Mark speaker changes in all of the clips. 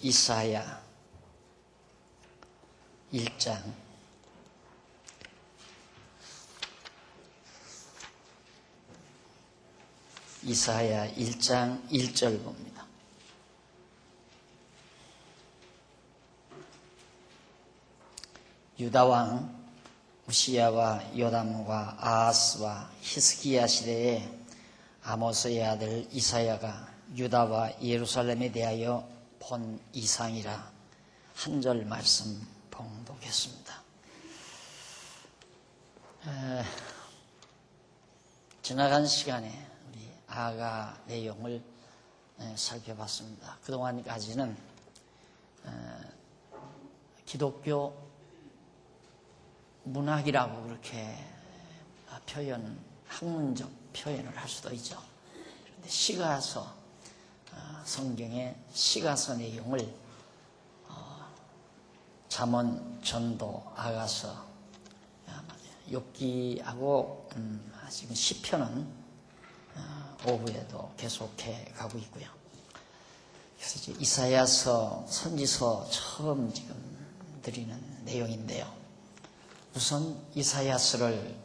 Speaker 1: 이사야 1장 이사야 1장 1절 봅니다. 유다왕 우시야와 요담과 아하스와 히스기야 시대에 아모스의 아들 이사야가 유다와 예루살렘에 대하여 본 이상이라. 한 절 말씀 봉독했습니다. 지나간 시간에 우리 아가 내용을 살펴봤습니다. 그동안까지는 기독교 문학이라고 그렇게 학문적 표현을 할 수도 있죠. 그런데 시가서, 성경의 시가서 내용을 잠언, 전도, 아가서, 욥기하고 지금 시편은 오후에도 계속해 가고 있고요. 그래서 이제 이사야서, 선지서 처음 지금 드리는 내용인데요. 우선 이사야서를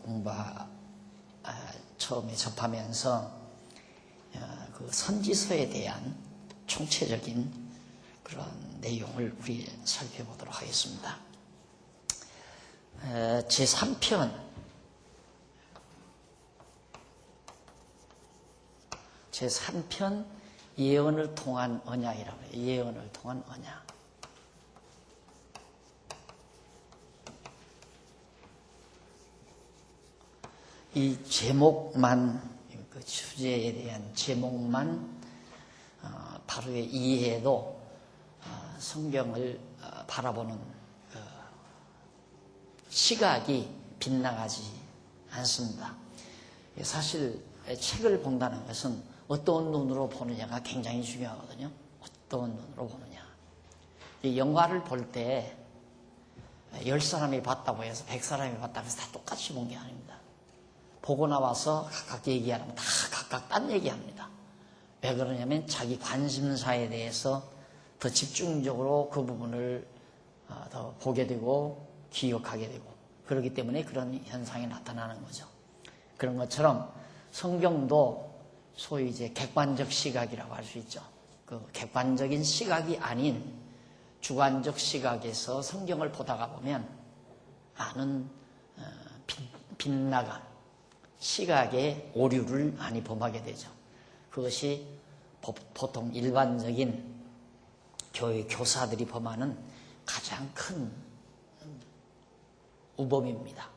Speaker 1: 처음에 접하면서 그 선지서에 대한 총체적인 그런 내용을 우리 살펴보도록 하겠습니다. 제3편 예언을 통한 언약이라고 해요. 예언을 통한 언약. 이 제목만, 그 주제에 대한 제목만 바로 이해해도 성경을 바라보는 시각이 빗나가지 않습니다. 사실 책을 본다는 것은 어떤 눈으로 보느냐가 굉장히 중요하거든요. 어떤 눈으로 보느냐. 영화를 볼 때 10사람이 봤다고 해서 100사람이 봤다고 해서 다 똑같이 본 게 아닙니다. 보고 나와서 각각 얘기하면 다 각각 딴 얘기합니다. 왜 그러냐면 자기 관심사에 대해서 더 집중적으로 그 부분을 더 보게 되고 기억하게 되고 그렇기 때문에 그런 현상이 나타나는 거죠. 그런 것처럼 성경도 소위 이제 객관적 시각이라고 할 수 있죠. 그 객관적인 시각이 아닌 주관적 시각에서 성경을 보다가 보면 많은 빗나간 시각의 오류를 많이 범하게 되죠. 그것이 보통 일반적인 교회 교사들이 범하는 가장 큰 우범입니다.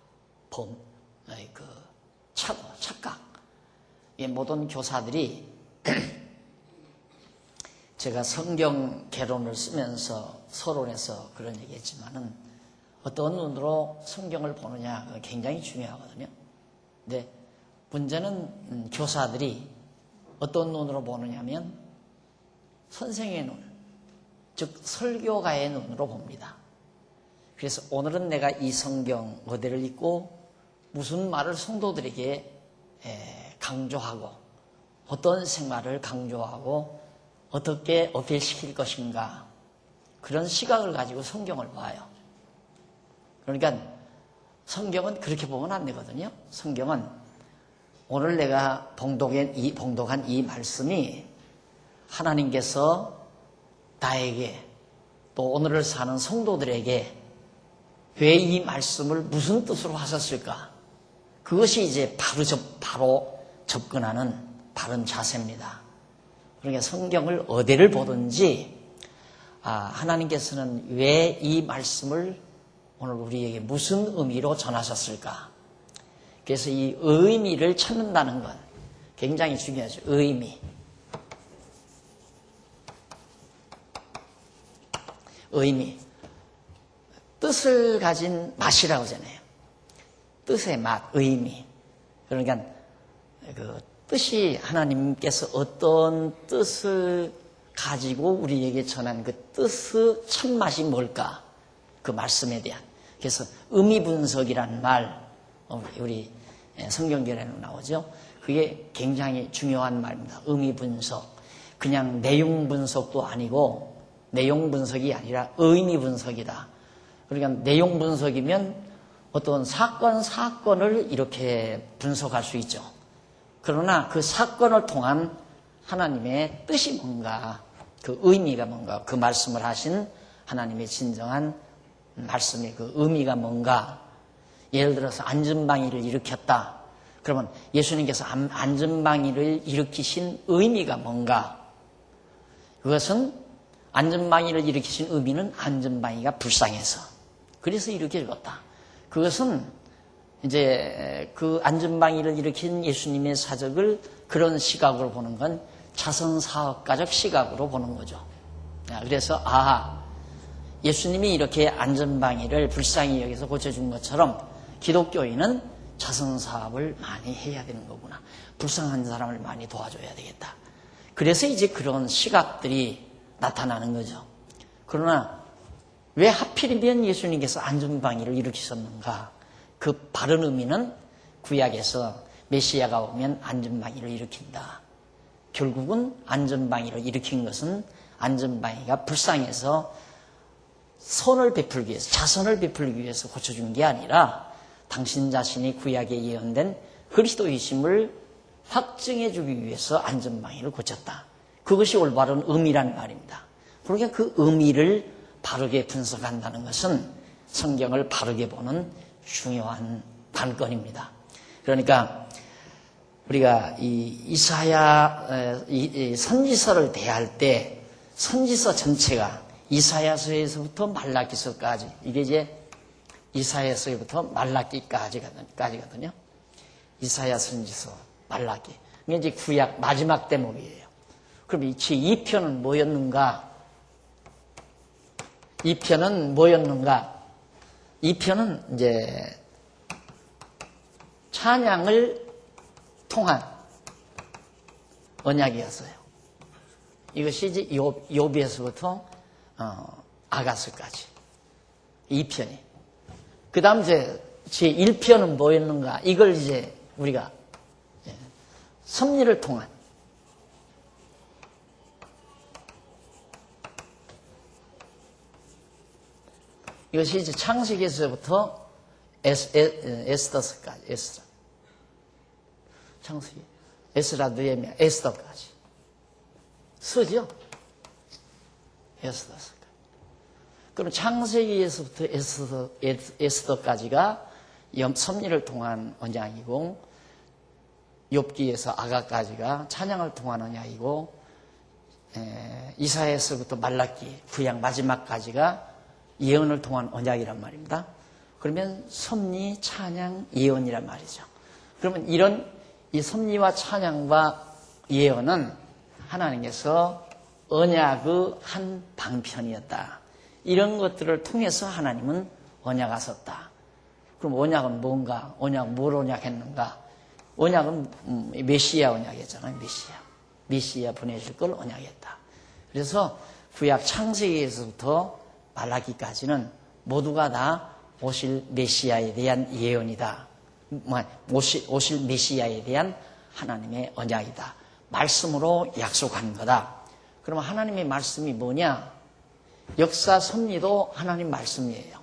Speaker 1: 착각. 모든 교사들이 제가 성경 개론을 쓰면서 서론에서 그런 얘기했지만은 어떤 눈으로 성경을 보느냐가 굉장히 중요하거든요. 근데 문제는 교사들이 어떤 눈으로 보느냐면 선생의 눈, 즉 설교가의 눈으로 봅니다. 그래서 오늘은 내가 이 성경 어디를 읽고 무슨 말을 성도들에게 강조하고 어떤 생활을 강조하고 어떻게 어필시킬 것인가, 그런 시각을 가지고 성경을 봐요. 그러니까 성경은 그렇게 보면 안 되거든요. 성경은 오늘 내가 봉독한 이 말씀이 하나님께서 나에게 또 오늘을 사는 성도들에게 왜 이 말씀을 무슨 뜻으로 하셨을까? 그것이 이제 바로 접근하는 바른 자세입니다. 그러니까 성경을 어디를 보든지 하나님께서는 왜 이 말씀을 오늘 우리에게 무슨 의미로 전하셨을까? 그래서 이 의미를 찾는다는 건 굉장히 중요하죠. 의미. 뜻을 가진 맛이라고 하잖아요. 뜻의 맛, 의미. 그러니까 그 뜻이 하나님께서 어떤 뜻을 가지고 우리에게 전한 그 뜻의 참맛이 뭘까? 그 말씀에 대한. 그래서 의미 분석이라는 말, 우리 성경결에는 나오죠. 그게 굉장히 중요한 말입니다. 의미 분석. 그냥 내용 분석도 아니고 내용 분석이 아니라 의미 분석이다. 그러니까 내용 분석이면 어떤 사건을 이렇게 분석할 수 있죠. 그러나 그 사건을 통한 하나님의 뜻이 뭔가, 그 의미가 뭔가, 그 말씀을 하신 하나님의 진정한 말씀의 그 의미가 뭔가. 예를 들어서 안전방위를 일으켰다. 그러면 예수님께서 안전방위를 일으키신 의미가 뭔가. 그것은 안전방위를 일으키신 의미는 안전방위가 불쌍해서 그래서 이렇게 읽었다. 그것은 이제 그 안전방위를 일으킨 예수님의 사적을 그런 시각으로 보는 건 자선사업가적 시각으로 보는 거죠. 그래서 예수님이 이렇게 안전방위를 불쌍히 여기서 고쳐준 것처럼 기독교인은 자선사업을 많이 해야 되는 거구나. 불쌍한 사람을 많이 도와줘야 되겠다. 그래서 이제 그런 시각들이 나타나는 거죠. 그러나 왜 하필이면 예수님께서 안전방위를 일으키셨는가? 그 바른 의미는 구약에서 메시아가 오면 안전방위를 일으킨다. 결국은 안전방위를 일으킨 것은 안전방위가 불쌍해서 선을 베풀기 위해서, 자선을 베풀기 위해서 고쳐준 게 아니라 당신 자신이 구약에 예언된 그리스도이심을 확증해주기 위해서 안전방위를 고쳤다. 그것이 올바른 의미라는 말입니다. 그러니까 그 의미를 바르게 분석한다는 것은 성경을 바르게 보는 중요한 관건입니다. 그러니까 우리가 이사야 선지서를 대할 때 선지서 전체가 이사야서에서부터 말라기서까지, 이게 이제 이사야서부터 말라기까지거든요. 이사야 선지서, 말라기. 이게 이제 구약 마지막 대목이에요. 그럼 제 2편은 뭐였는가? 2편은 이제 찬양을 통한 언약이었어요. 이것이 이제 욥에서부터 아가서까지 2편이. 그 다음 제 1편은 뭐였는가? 이걸 이제 우리가 섭리를 통한, 이것이 이제 창세기에서부터 에스더서까지, 창세기, 에스라, 느헤미야, 에스더까지. 서죠? 에스더서까지. 그럼 창세기에서부터 에스더까지가 섭리를 통한 언약이고, 욥기에서 아가까지가 찬양을 통한 언약이고, 이사야에서부터 말라기, 구약 마지막까지가 예언을 통한 언약이란 말입니다. 그러면 섭리, 찬양, 예언이란 말이죠. 그러면 이 섭리와 찬양과 예언은 하나님께서 언약의 한 방편이었다. 이런 것들을 통해서 하나님은 언약하셨다. 그럼 언약은 뭔가? 뭘 언약했는가? 언약은 메시아 언약이었잖아요. 메시아 보내실 걸 언약했다. 그래서 구약 창세기에서부터 말라기까지는 모두가 다 오실 메시아에 대한 예언이다. 오실 메시아에 대한 하나님의 언약이다. 말씀으로 약속한 거다. 그러면 하나님의 말씀이 뭐냐? 역사 섭리도 하나님 말씀이에요.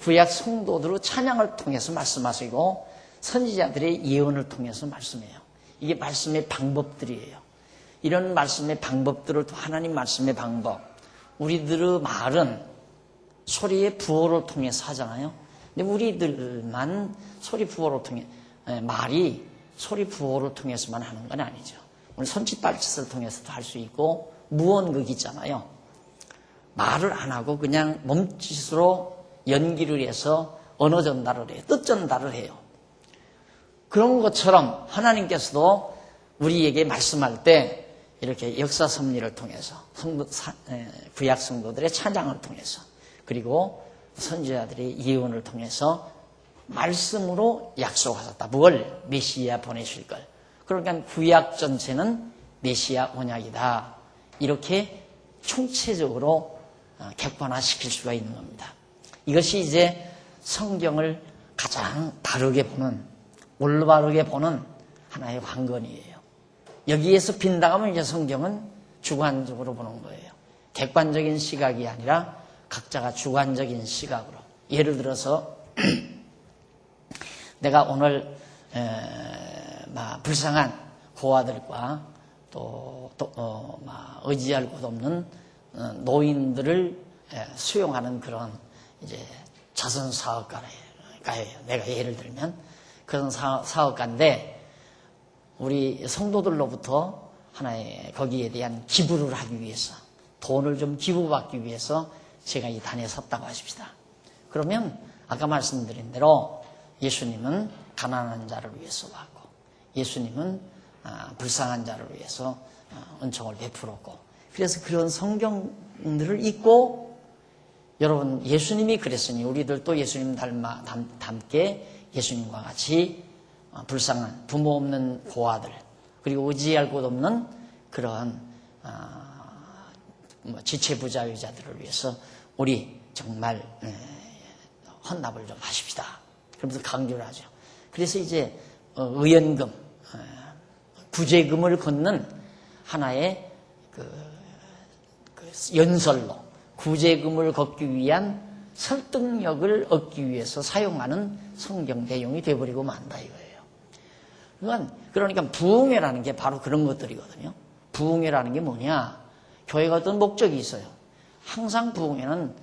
Speaker 1: 구약 성도들의 찬양을 통해서 말씀하시고 선지자들의 예언을 통해서 말씀해요. 이게 말씀의 방법들이에요. 이런 말씀의 방법들을 하나님 말씀의 방법. 우리들의 말은 소리의 부호를 통해서 하잖아요. 근데 우리들만 말이 소리 부호를 통해서만 하는 건 아니죠. 우리 손짓발짓을 통해서도 할 수 있고, 무언극 있잖아요. 말을 안 하고 그냥 몸짓으로 연기를 해서 언어 전달을 해요. 뜻 전달을 해요. 그런 것처럼 하나님께서도 우리에게 말씀할 때 이렇게 역사 섭리를 통해서 구약 성도들의 찬양을 통해서 그리고 선지자들의 예언을 통해서 말씀으로 약속하셨다. 뭘? 메시아 보내실 걸. 그러니까 구약 전체는 메시아 언약이다. 이렇게 총체적으로 객관화시킬 수가 있는 겁니다. 이것이 이제 성경을 가장 바르게 보는, 올바르게 보는 하나의 관건이에요. 여기에서 빗나가면 이제 성경은 주관적으로 보는 거예요. 객관적인 시각이 아니라 각자가 주관적인 시각으로. 예를 들어서 내가 오늘 불쌍한 고아들과 또 의지할 곳 없는 노인들을 수용하는 그런 이제 자선 사업가예요. 내가 예를 들면 그런 사업가인데 우리 성도들로부터 하나의 거기에 대한 기부를 하기 위해서 돈을 좀 기부받기 위해서 제가 이 단에 섰다고 하십시다. 그러면 아까 말씀드린 대로 예수님은 가난한 자를 위해서 왔고 예수님은 불쌍한 자를 위해서 은총을 베풀었고 그래서 그런 성경들을 읽고 여러분 예수님이 그랬으니 우리들도 예수님 닮게 예수님과 같이 불쌍한 부모 없는 고아들 그리고 의지할 곳 없는 그런 지체부자유자들을 위해서 우리 정말 헌납을 좀 하십시다. 그러면서 강조를 하죠. 그래서 이제 의연금, 구제금을 걷는 하나의 그 연설로 구제금을 걷기 위한 설득력을 얻기 위해서 사용하는 성경 내용이 되어버리고 만다 이거예요. 그러니까 부흥회라는 게 바로 그런 것들이거든요. 부흥회라는 게 뭐냐? 교회가 어떤 목적이 있어요. 항상 부흥회는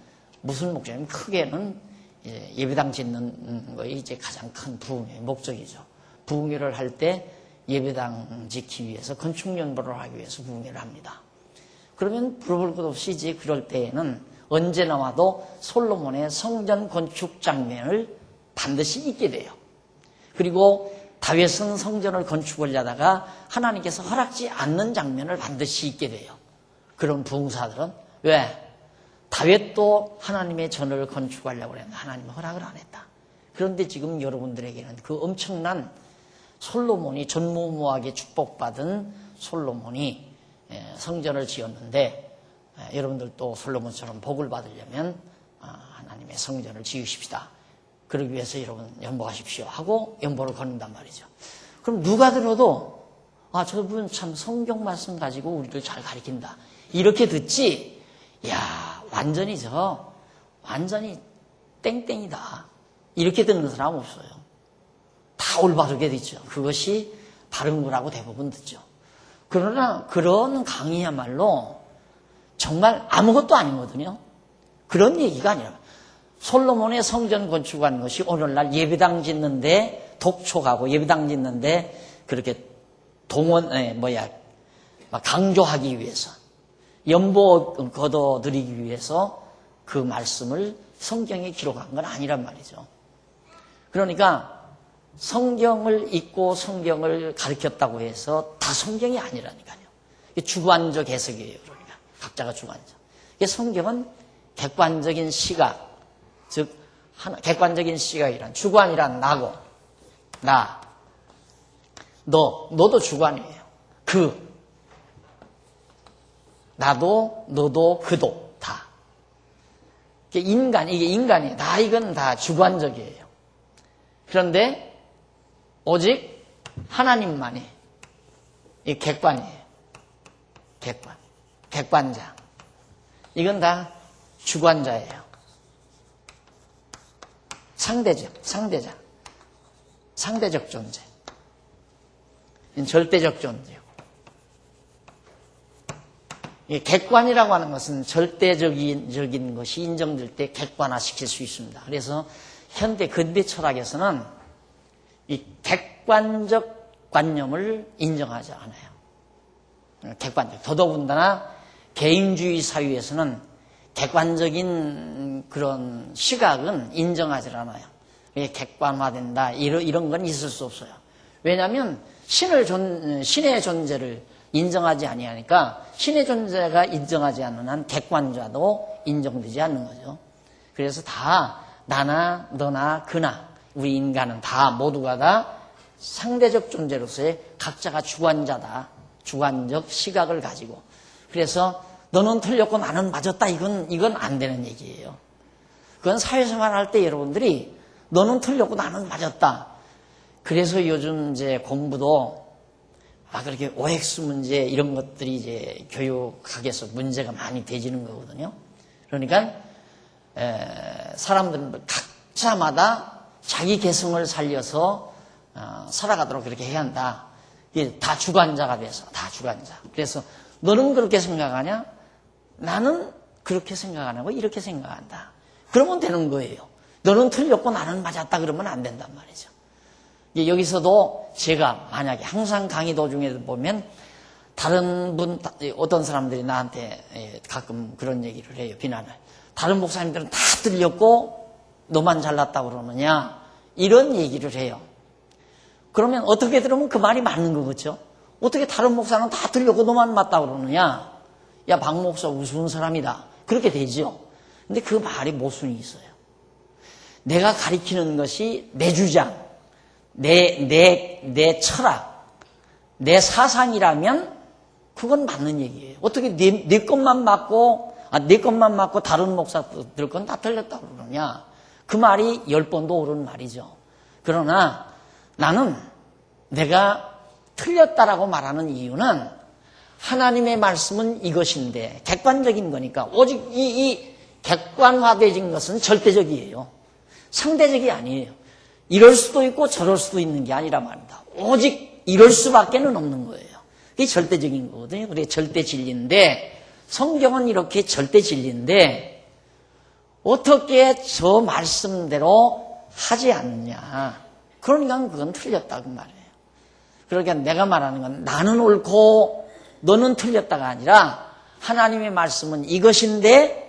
Speaker 1: 무슨 목적이냐면 크게는 예배당 짓는 것이 이제 가장 큰 부흥회의 목적이죠. 부흥회를 할 때 예배당 짓기 위해서 건축연보를 하기 위해서 부흥회를 합니다. 그러면 물어볼 것 없이 이제 그럴 때에는 언제나 와도 솔로몬의 성전 건축 장면을 반드시 잊게 돼요. 그리고 다윗은 성전을 건축을 하다가 하나님께서 허락지 않는 장면을 반드시 잊게 돼요. 그런 부흥사들은 왜? 다윗도 하나님의 전을 건축하려고 했는데 하나님은 허락을 안 했다. 그런데 지금 여러분들에게는 그 엄청난 솔로몬이 전무후무하게 축복받은 솔로몬이 성전을 지었는데 여러분들도 솔로몬처럼 복을 받으려면 하나님의 성전을 지으십시다. 그러기 위해서 여러분 연보하십시오 하고 연보를 거는단 말이죠. 그럼 누가 들어도 저분 참 성경 말씀 가지고 우리를 잘 가르친다. 이렇게 듣지 야 완전히 땡땡이다. 이렇게 듣는 사람 없어요. 다 올바르게 듣죠. 그것이 바른 거라고 대부분 듣죠. 그러나 그런 강의야말로 정말 아무것도 아니거든요. 그런 얘기가 아니라 솔로몬의 성전 건축한 것이 오늘날 예배당 짓는데 독촉하고 예배당 짓는데 그렇게 강조하기 위해서 연보 걷어들이기 위해서 그 말씀을 성경에 기록한 건 아니란 말이죠. 그러니까 성경을 읽고 성경을 가르쳤다고 해서 다 성경이 아니라니까요. 이게 주관적 해석이에요. 그러니까 각자가 주관적. 이게 성경은 객관적인 시각, 즉 객관적인 시각이란 주관이란 나고 너도 주관이에요. 나도 너도 그도 다. 이게 인간이에요. 이건 다 주관적이에요. 그런데 오직 하나님만이 이 객관이에요. 객관자. 이건 다 주관자예요. 상대적 존재. 절대적 존재고. 객관이라고 하는 것은 절대적인 것이 인정될 때 객관화시킬 수 있습니다. 그래서 근대 철학에서는 이 객관적 관념을 인정하지 않아요. 더더군다나 개인주의 사회에서는 객관적인 그런 시각은 인정하지 않아요. 객관화된다 이런 건 있을 수 없어요. 왜냐하면 신의 존재를 인정하지 아니하니까 신의 존재가 인정하지 않는 한 객관자도 인정되지 않는 거죠. 그래서 다 나나 너나 그나 우리 인간은 모두가 다 상대적 존재로서의 각자가 주관자다. 주관적 시각을 가지고. 그래서 너는 틀렸고 나는 맞았다. 이건 안 되는 얘기예요. 그건 사회생활 할 때 여러분들이 너는 틀렸고 나는 맞았다. 그래서 요즘 이제 공부도 막 그렇게 OX 문제 이런 것들이 이제 교육학에서 문제가 많이 되지는 거거든요. 그러니까 사람들은 각자마다 자기 개성을 살려서 살아가도록 그렇게 해야 한다. 이게 다 주관자가 돼서 다 주관자. 그래서 너는 그렇게 생각하냐? 나는 그렇게 생각 안 하고 이렇게 생각한다. 그러면 되는 거예요. 너는 틀렸고 나는 맞았다 그러면 안 된단 말이죠. 여기서도 제가 만약에 항상 강의 도중에 보면 다른 분, 어떤 사람들이 나한테 가끔 그런 얘기를 해요. 비난을. 다른 목사님들은 다 틀렸고 너만 잘났다고 그러느냐? 이런 얘기를 해요. 그러면 어떻게 들으면 그 말이 맞는 거겠죠? 어떻게 다른 목사는 다 틀렸고 너만 맞다고 그러느냐? 야, 박 목사 우스운 사람이다. 그렇게 되죠. 근데 그 말이 모순이 있어요. 내가 가리키는 것이 내 주장, 내 철학, 내 사상이라면 그건 맞는 얘기예요. 어떻게 내 것만 맞고, 내 것만 맞고 다른 목사들 건 다 틀렸다고 그러냐? 그 말이 10번도 옳은 말이죠. 그러나 나는 내가 틀렸다라고 말하는 이유는 하나님의 말씀은 이것인데 객관적인 거니까 오직 이 객관화되어진 것은 절대적이에요. 상대적이 아니에요. 이럴 수도 있고 저럴 수도 있는 게 아니라 말입니다. 오직 이럴 수밖에는 없는 거예요. 이게 절대적인 거거든요. 그게 절대 진리인데 성경은 이렇게 절대 진리인데 어떻게 저 말씀대로 하지 않느냐. 그러니까 그건 틀렸다고 말이에요. 그러니까 내가 말하는 건 나는 옳고 너는 틀렸다가 아니라 하나님의 말씀은 이것인데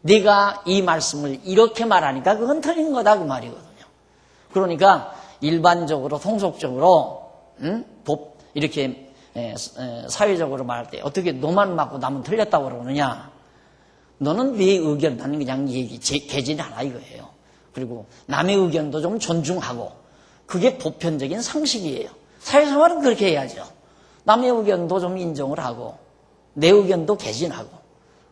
Speaker 1: 네가 이 말씀을 이렇게 말하니까 그건 틀린 거다 그 말이거든요. 그러니까 일반적으로 통속적으로 이렇게 사회적으로 말할 때 어떻게 너만 맞고 남은 틀렸다고 그러느냐. 너는 네 의견 나는 그냥 개진 하나 이거예요. 그리고 남의 의견도 좀 존중하고 그게 보편적인 상식이에요. 사회생활은 그렇게 해야죠. 남의 의견도 좀 인정을 하고 내 의견도 개진하고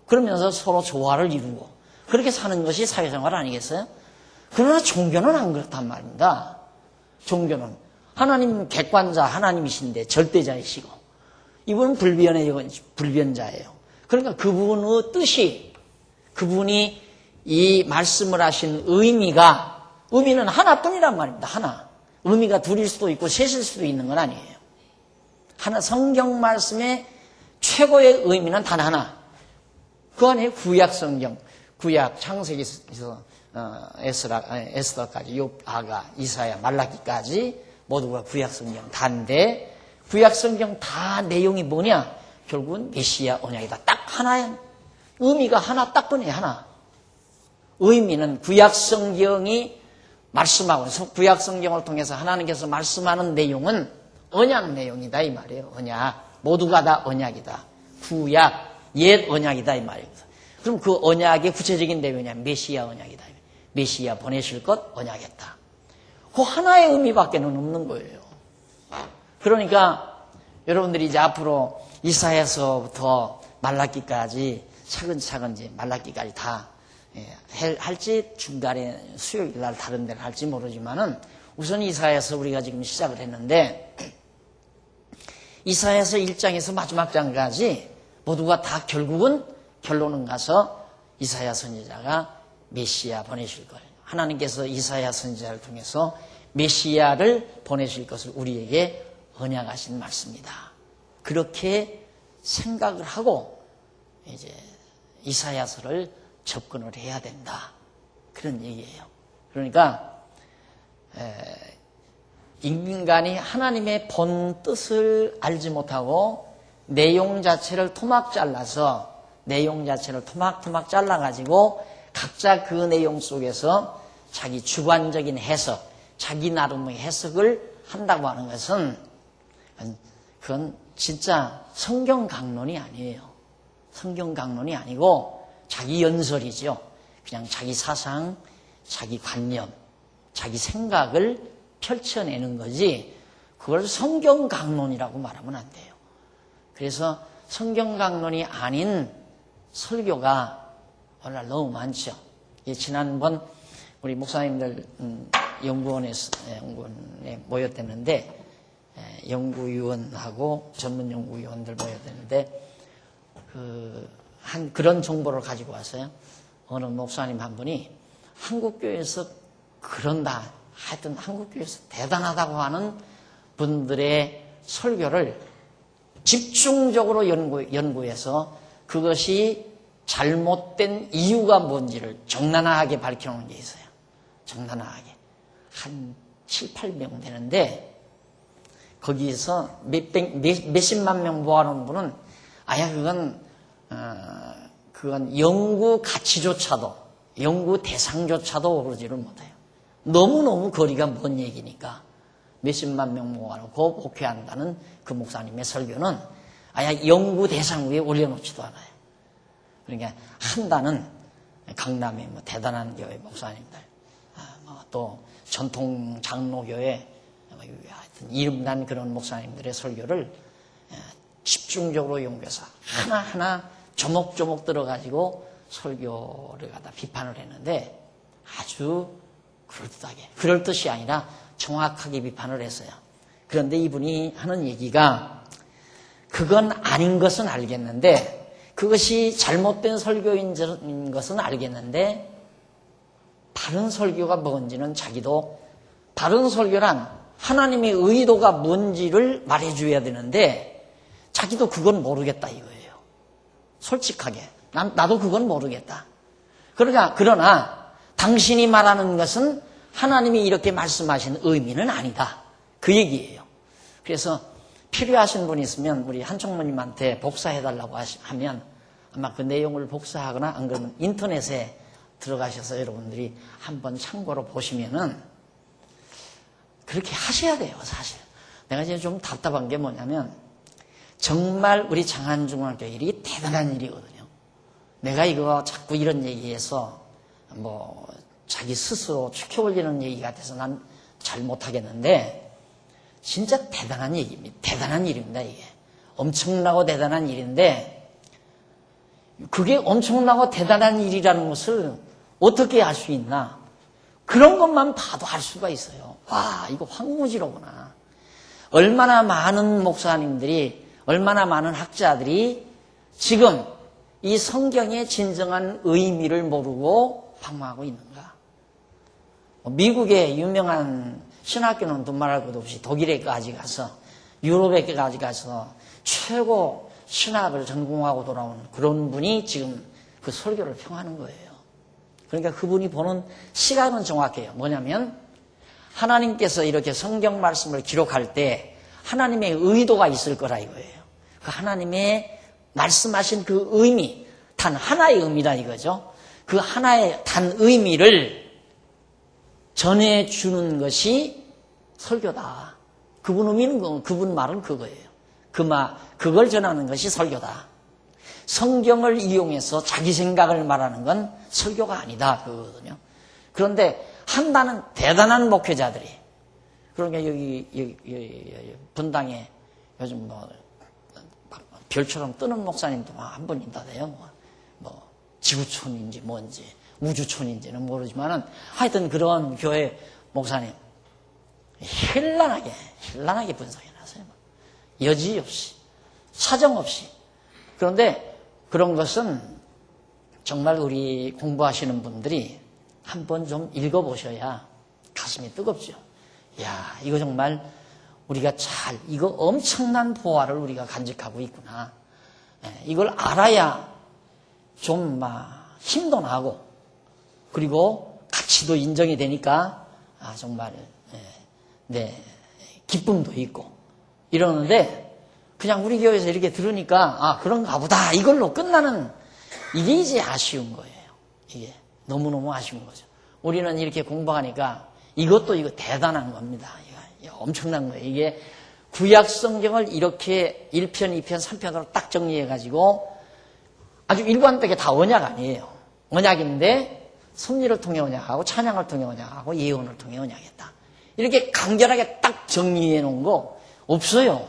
Speaker 1: 그러면서 서로 조화를 이루고 그렇게 사는 것이 사회생활 아니겠어요? 그러나 종교는 안 그렇단 말입니다. 종교는 하나님 객관자 하나님이신데 절대자이시고 이분은 불변자예요. 그러니까 그분의 뜻이 그분이 이 말씀을 하신 의미는 하나뿐이란 말입니다. 하나. 의미가 둘일 수도 있고 셋일 수도 있는 건 아니에요. 하나 성경 말씀의 최고의 의미는 단 하나. 그 안에 구약 성경, 구약 창세기에서 에스더까지 욥,아가, 이사야, 말라기까지 모두가 구약 성경 다인데 구약 성경 다 내용이 뭐냐? 결국은 메시아 언약이다. 딱 하나야. 의미가 하나 딱 꺼내 하나. 의미는 구약 성경이 말씀하고 구약 성경을 통해서 하나님께서 말씀하는 내용은 언약 내용이다 이 말이에요. 언약. 모두가 다 언약이다. 구약, 옛 언약이다 이 말입니다. 그럼 그 언약의 구체적인 내용이냐? 메시아 언약이다. 메시아 보내실 것 언약했다. 그 하나의 의미밖에는 없는 거예요. 그러니까 여러분들이 이제 앞으로 이사야서부터 말라기까지 차근차근 이제 말라기까지 다 할지 중간에 수요일 날 다른 데를 할지 모르지만은 우선 이사야서 우리가 지금 시작을 했는데 이사야서 1장에서 마지막 장까지 모두가 다 결국은 결론은 가서 이사야 선지자가 메시아 보내실 거예요. 하나님께서 이사야 선지자를 통해서 메시아를 보내실 것을 우리에게 언약하신 말씀이다. 그렇게 생각을 하고 이제 이사야서를 접근을 해야 된다. 그런 얘기예요. 그러니까 인간이 하나님의 본 뜻을 알지 못하고 내용 자체를 토막 잘라서 내용 자체를 토막토막 잘라가지고 각자 그 내용 속에서 자기 주관적인 해석, 자기 나름의 해석을 한다고 하는 것은 그건 진짜 성경 강론이 아니에요. 성경 강론이 아니고 자기 연설이죠. 그냥 자기 사상, 자기 관념, 자기 생각을 펼쳐내는 거지 그걸 성경 강론이라고 말하면 안 돼요. 그래서 성경 강론이 아닌 설교가 오늘날 너무 많죠. 지난번 우리 목사님들 연구원에 모였댔는데 연구위원하고 전문 연구위원들 모여야 되는데 그런 정보를 가지고 왔어요. 어느 목사님 한 분이 한국교회에서 그런다. 하여튼 한국교회에서 대단하다고 하는 분들의 설교를 집중적으로 연구해서 그것이 잘못된 이유가 뭔지를 적나라하게 밝혀놓은 게 있어요. 적나라하게. 한 7, 8명 되는데 거기에서 몇십만 명 모아놓은 분은 그건 연구 가치조차도 연구 대상조차도 오르지를 못해요. 너무너무 거리가 먼 얘기니까 몇십만 명 모아놓고 목회한다는 그 목사님의 설교는 연구 대상 위에 올려놓지도 않아요. 그러니까 한다는 강남의 대단한 교회 목사님들, 또 전통 장로교회 하여튼 이름난 그런 목사님들의 설교를 집중적으로 연구해서 하나하나 조목조목 들어가지고 설교를 갖다 비판을 했는데 아주 그럴듯하게, 그럴듯이 아니라 정확하게 비판을 했어요. 그런데 이분이 하는 얘기가 그건 아닌 것은 알겠는데, 그것이 잘못된 설교인 것은 알겠는데, 바른 설교가 뭔지는 자기도, 바른 설교란 하나님의 의도가 뭔지를 말해줘야 되는데 자기도 그건 모르겠다 이거예요. 솔직하게 나도 그건 모르겠다. 그러나 당신이 말하는 것은 하나님이 이렇게 말씀하신 의미는 아니다, 그 얘기예요. 그래서 필요하신 분이 있으면 우리 한총무님한테 복사해달라고 하면 아마 그 내용을 복사하거나 안 그러면 인터넷에 들어가셔서 여러분들이 한번 참고로 보시면은 그렇게 하셔야 돼요. 사실 내가 이제 좀 답답한 게 뭐냐면 정말 우리 장안중학교 일이 대단한 일이거든요. 내가 이거 자꾸 이런 얘기해서 자기 스스로 축혀 올리는 얘기 같아서 난 잘 못하겠는데 진짜 대단한 얘기입니다. 대단한 일입니다. 이게 엄청나고 대단한 일인데 그게 엄청나고 대단한 일이라는 것을 어떻게 알 수 있나? 그런 것만 봐도 알 수가 있어요. 와, 이거 황무지로구나. 얼마나 많은 목사님들이, 얼마나 많은 학자들이 지금 이 성경의 진정한 의미를 모르고 방황하고 있는가. 미국의 유명한 신학교는 두말할 것도 없이 독일에까지 가서 유럽에까지 가서 최고 신학을 전공하고 돌아온 그런 분이 지금 그 설교를 평하는 거예요. 그러니까 그분이 보는 시각은 정확해요. 뭐냐면 하나님께서 이렇게 성경 말씀을 기록할 때 하나님의 의도가 있을 거라 이거예요. 그 하나님의 말씀하신 그 의미, 단 하나의 의미다 이거죠. 그 하나의 단 의미를 전해주는 것이 설교다. 그분 의미는 그분 말은 그거예요. 그걸 전하는 것이 설교다. 성경을 이용해서 자기 생각을 말하는 건 설교가 아니다 그거거든요. 그런데 한다는 대단한 목회자들이, 그러니까 여기 분당에 요즘 별처럼 뜨는 목사님도 한 분 있다대요. 지구촌인지 뭔지 우주촌인지는 모르지만은 하여튼 그런 교회 목사님 현란하게 분석해 놨어요. 여지없이, 사정없이. 그런데 그런 것은 정말 우리 공부하시는 분들이 한번 좀 읽어보셔야 가슴이 뜨겁죠. 야, 이거 정말 우리가 이거 엄청난 보화를 우리가 간직하고 있구나. 이걸 알아야 좀 힘도 나고, 그리고 가치도 인정이 되니까, 정말, 기쁨도 있고, 이러는데, 그냥 우리 교회에서 이렇게 들으니까, 그런가 보다. 이걸로 끝나는, 이게 이제 아쉬운 거예요. 이게. 너무너무 아쉬운 거죠. 우리는 이렇게 공부하니까, 이거 대단한 겁니다. 이거 엄청난 거예요. 이게 구약 성경을 이렇게 1편, 2편, 3편으로 딱 정리해가지고, 아주 일관되게 다 언약 아니에요. 언약인데 섭리를 통해 언약하고 찬양을 통해 언약하고 예언을 통해 언약했다. 이렇게 간결하게 딱 정리해 놓은 거 없어요.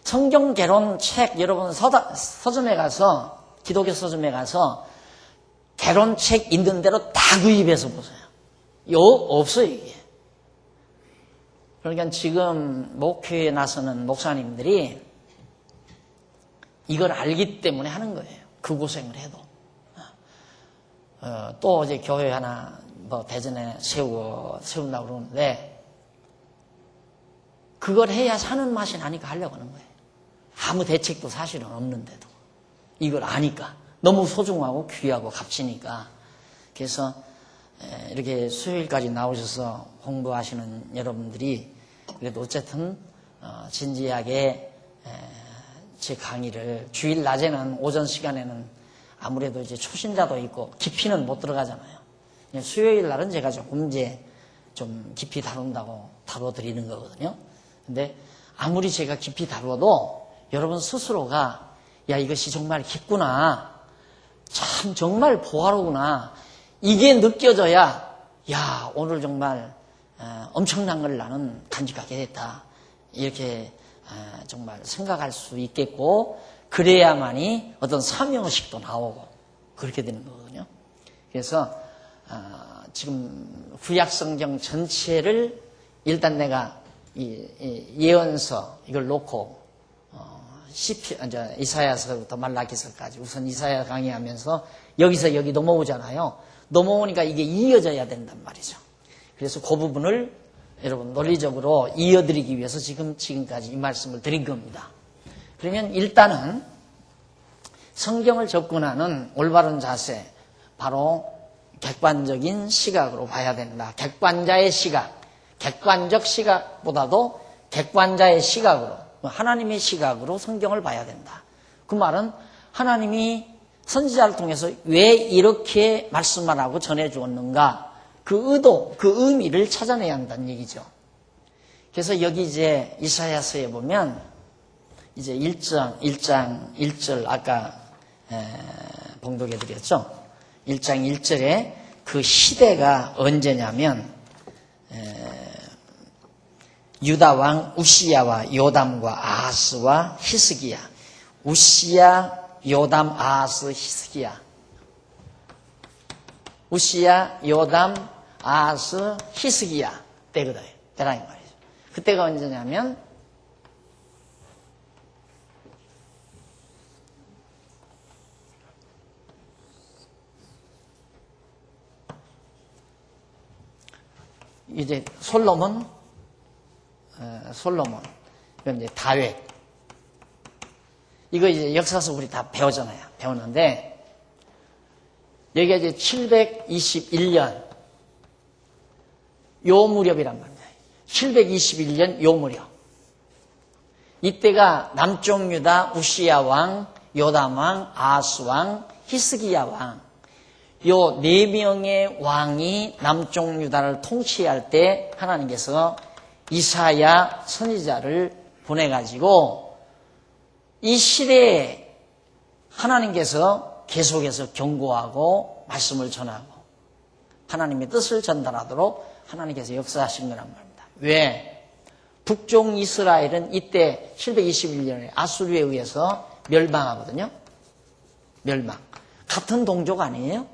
Speaker 1: 성경 개론 책 여러분 서점에 가서, 기독교 서점에 가서 개론 책 있는 대로 다 구입해서 보세요. 없어요 이게. 그러니까 지금 목회에 나서는 목사님들이 이걸 알기 때문에 하는 거예요. 그 고생을 해도. 또 이제 교회 하나 뭐 대전에 세운다고 그러는데 그걸 해야 사는 맛이 나니까 하려고 하는 거예요. 아무 대책도 사실은 없는데도 이걸 아니까 너무 소중하고 귀하고 값지니까. 그래서 이렇게 수요일까지 나오셔서 공부하시는 여러분들이 그래도 어쨌든 진지하게 제 강의를 주일 낮에는 오전 시간에는 아무래도 이제 초신자도 있고 깊이는 못 들어가잖아요. 수요일 날은 제가 조금 이제 좀 깊이 다뤄드리는 거거든요. 근데 아무리 제가 깊이 다루어도 여러분 스스로가 야 이것이 정말 깊구나, 참 정말 보화로구나, 이게 느껴져야 야 오늘 정말 엄청난 걸 나는 간직하게 됐다, 이렇게 정말 생각할 수 있겠고, 그래야만이 어떤 사명의식도 나오고 그렇게 되는 거거든요. 그래서 지금 구약성경 전체를 일단 내가 이 예언서 이걸 놓고 이사야서부터 말라기서까지 우선 이사야 강의하면서 여기서 여기 넘어오잖아요. 넘어오니까 이게 이어져야 된단 말이죠. 그래서 그 부분을 여러분 논리적으로 이어드리기 위해서 지금까지 이 말씀을 드린 겁니다. 그러면 일단은 성경을 접근하는 올바른 자세, 바로 객관적인 시각으로 봐야 된다. 객관자의 시각, 객관적 시각보다도 객관자의 시각으로, 하나님의 시각으로 성경을 봐야 된다. 그 말은 하나님이 선지자를 통해서 왜 이렇게 말씀을 하고 전해주었는가, 그 의도, 그 의미를 찾아내야 한다는 얘기죠. 그래서 여기 이제 이사야서에 보면 이제 1장 1절 아까 봉독해 드렸죠. 1장 1절에 그 시대가 언제냐면 유다 왕 우시야와 요담과 아하스와 히스기야. 우시야, 요담, 아하스, 히스기야. 우시야, 요담, 아하스, 히스기야 때거든. 때라 이 말이죠. 그때가 언제냐면 이제 솔로몬, 이건 이제 다윗. 이거 이제 역사서 우리 다 배우잖아요. 배웠는데, 여기가 이제 721년, 요 무렵이란 말입니다. 721년 요 무렵. 이때가 남쪽 유다 우시야 왕, 요담 왕, 아하스 왕, 히스기야 왕, 요 네 명의 왕이 남쪽 유다를 통치할 때 하나님께서 이사야 선지자를 보내가지고 이 시대에 하나님께서 계속해서 경고하고 말씀을 전하고 하나님의 뜻을 전달하도록 하나님께서 역사하신 거란 말입니다. 왜? 북쪽 이스라엘은 이때 721년에 아수르에 의해서 멸망하거든요. 멸망. 같은 동족 아니에요?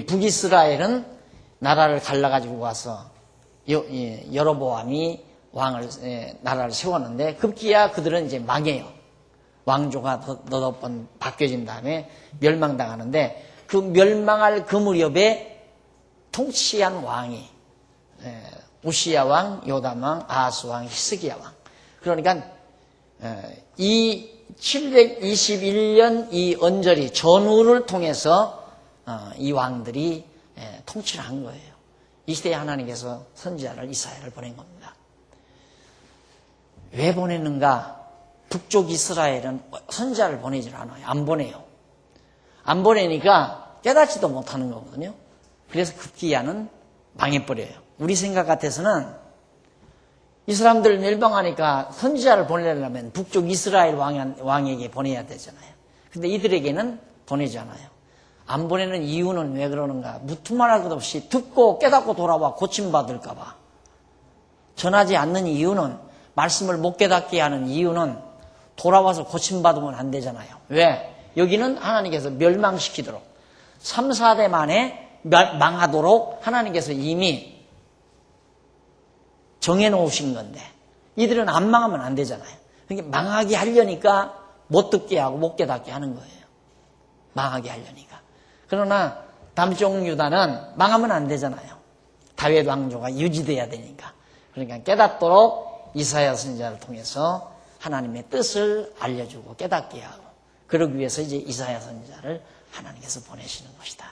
Speaker 1: 북이스라엘은 나라를 갈라가지고 와서 여로보암이 나라를 세웠는데 급기야 그들은 이제 망해요. 왕조가 너댓 번 바뀌어진 다음에 멸망당하는데 그 멸망할 그 무렵에 통치한 왕이 우시야 왕, 요담 왕, 아하스 왕, 히스기야 왕. 그러니까 이 721년 이 언저리 전후를 통해서 이 왕들이 통치를 한 거예요. 이 시대에 하나님께서 선지자를 이사야를 보낸 겁니다. 왜 보냈는가? 북쪽 이스라엘은 선지자를 보내질 않아요. 안 보내요. 안 보내니까 깨닫지도 못하는 거거든요. 그래서 급기야는 망해버려요. 우리 생각 같아서는 이 사람들 멸망하니까 선지자를 보내려면 북쪽 이스라엘 왕에게 보내야 되잖아요. 근데 이들에게는 보내지 않아요. 안 보내는 이유는 왜 그러는가? 무투말할 것 없이 듣고 깨닫고 돌아와 고침받을까 봐. 전하지 않는 이유는, 말씀을 못 깨닫게 하는 이유는 돌아와서 고침받으면 안 되잖아요. 왜? 여기는 하나님께서 멸망시키도록 3, 4대 만에 망하도록 하나님께서 이미 정해놓으신 건데 이들은 안 망하면 안 되잖아요. 그러니까 망하게 하려니까 못 듣게 하고 못 깨닫게 하는 거예요. 망하게 하려니까. 그러나 남쪽 유다는 망하면 안 되잖아요. 다윗 왕조가 유지돼야 되니까. 그러니까 깨닫도록 이사야 선지자를 통해서 하나님의 뜻을 알려주고 깨닫게 하고, 그러기 위해서 이제 이사야 선지자를 하나님께서 보내시는 것이다.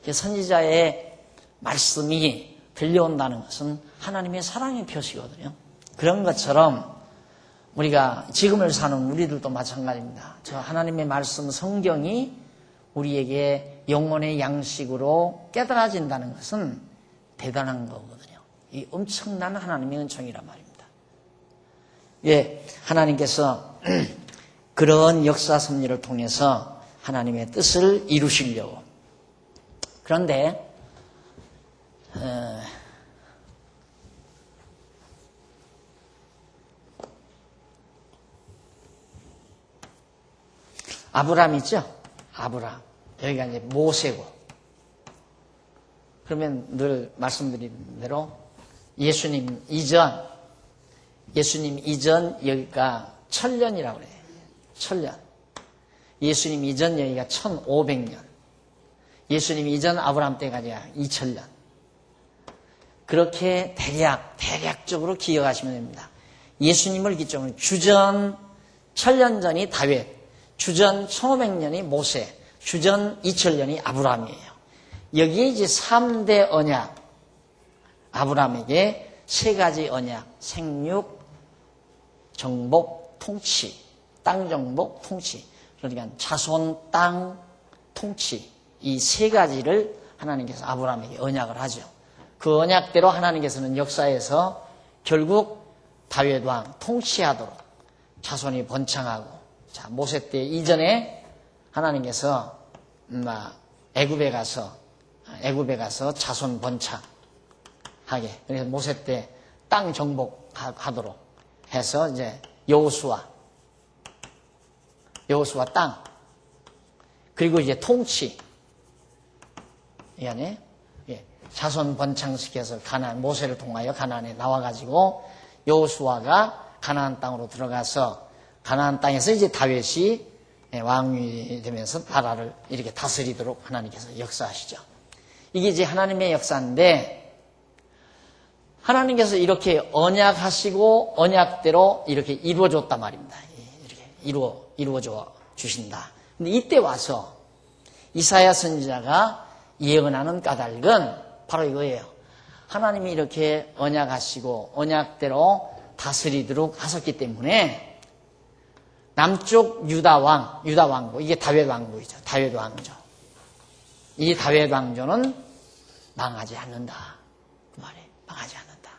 Speaker 1: 선지자의 말씀이 들려온다는 것은 하나님의 사랑의 표시거든요. 그런 것처럼 우리가 지금을 사는 우리들도 마찬가지입니다. 저 하나님의 말씀 성경이 우리에게 영혼의 양식으로 깨달아진다는 것은 대단한 거거든요. 이 엄청난 하나님의 은총이란 말입니다. 예, 하나님께서 그런 역사 섭리를 통해서 하나님의 뜻을 이루시려고. 그런데 아브람 있죠? 아브람. 여기가 이제 모세고. 그러면 늘 말씀드린 대로 예수님 이전 여기가 1000년이라고 그래요. 1000년. 예수님 이전 여기가 1500년. 예수님 이전 아브람 때까지가 2000년. 그렇게 대략적으로 기억하시면 됩니다. 예수님을 기점으로 주전 1000년 전이 다윗, 주전 1500년이 모세, 주전 2000년이 아브라함이에요. 여기에 이제 3대 언약, 아브라함에게 3가지 언약, 생육, 정복, 통치, 땅 정복, 통치. 그러니까 자손, 땅, 통치, 이 3가지를 하나님께서 아브라함에게 언약을 하죠. 그 언약대로 하나님께서는 역사에서 결국 다윗 왕 통치하도록 자손이 번창하고, 자, 모세 때 이전에 하나님께서 애굽에 가서 자손 번창하게, 그래서 모세 때 땅 정복하도록 해서 이제 여호수아 땅, 그리고 이제 통치, 이 안에 자손 번창시켜서 모세를 통하여 가나안에 나와가지고 여호수아가 가나안 땅으로 들어가서 가나안 땅에서 이제 다윗이 왕이 되면서 나라를 이렇게 다스리도록 하나님께서 역사하시죠. 이게 이제 하나님의 역사인데, 하나님께서 이렇게 언약하시고 언약대로 이렇게 이루어줬단 말입니다. 이렇게 이루어줘 주신다. 근데 이때 와서 이사야 선지자가 예언하는 까닭은 바로 이거예요. 하나님이 이렇게 언약하시고 언약대로 다스리도록 하셨기 때문에 남쪽 유다 왕국, 이게 다윗 왕국이죠. 다윗 왕조. 이 다윗 왕조는 망하지 않는다. 그 말이에요. 망하지 않는다.